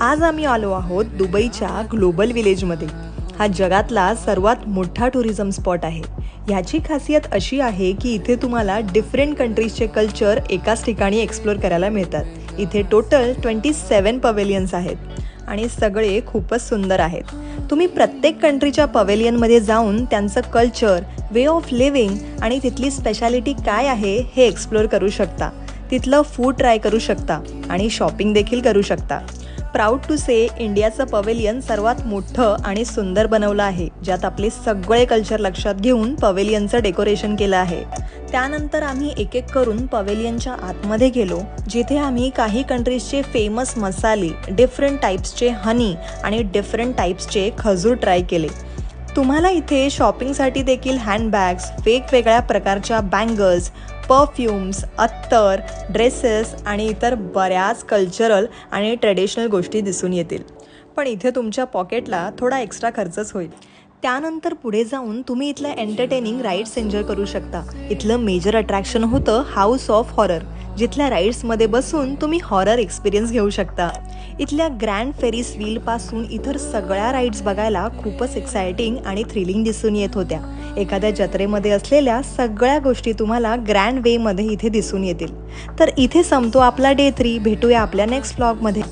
आज आम्ही आलो आहोत दुबईच्या ग्लोबल विलेजमध्ये। हा जगातला सर्वात मोठा टुरिझम स्पॉट आहे। ह्याची खासियत अशी आहे की इथे तुम्हाला डिफरंट कंट्रीजचे कल्चर एकाच ठिकाणी एक्सप्लोर करायला मिळतात। इथे टोटल 27 पवेलियन्स आहेत आणि सगळे खूपच सुंदर आहेत। तुम्ही प्रत्येक कंट्रीच्या पवेलियनमध्ये जाऊन त्यांचं कल्चर, वे ऑफ लिव्हिंग आणि तिथली स्पेशालिटी काय आहे हे एक्सप्लोर करू शकता। तिथलं फूड ट्राय करू शकता आणि शॉपिंग देखील करू शकता। प्राऊड टू से इंडियाचं पवेलियन सर्वात मोठं आणि सुंदर बनवलं आहे, ज्यात आपले सगळे कल्चर लक्षात घेऊन पवेलियनचं डेकोरेशन केलं आहे। त्यानंतर आम्ही एक एक करून पवेलियनच्या आतमध्ये गेलो, जिथे आम्ही काही कंट्रीजचे फेमस मसाले, डिफरंट टाईप्सचे हनी आणि डिफरंट टाईप्सचे खजूर ट्राय केले। तुम्हाला इथे शॉपिंगसाठी देखील हँडबॅग्स, वेगवेगळ्या प्रकारच्या बँगल्स, परफ्यूम्स, अत्तर, ड्रेसेस आणि इतर बऱ्याच कल्चरल आणि ट्रेडिशनल गोष्टी दिसून येतील। पण इथे तुमच्या पॉकेटला थोडा एक्स्ट्रा खर्चच होईल। त्यानंतर पुढे जाऊन तुम्ही इथल्या एंटरटेनिंग राईड्स एन्जॉय करू शकता। इथलं मेजर अट्रॅक्शन होतं हाऊस ऑफ हॉरर, जिथल्या राईड्समध्ये बसून तुम्ही हॉरर एक्सपिरियन्स घेऊ शकता। इथल्या ग्रँड फेरिस व्हीलपासून इतर सगळ्या राईड्स बघायला खूपच एक्साइटिंग आणि थ्रिलिंग दिसून येत होत्या। एखाद्या जत्रेमध्ये असलेल्या सगळ्या गोष्टी तुम्हाला ग्रँड वेमध्ये इथे दिसून येतील। तर इथे संपतो आपला डे 3। भेटूया आपल्या नेक्स्ट व्लॉगमध्ये।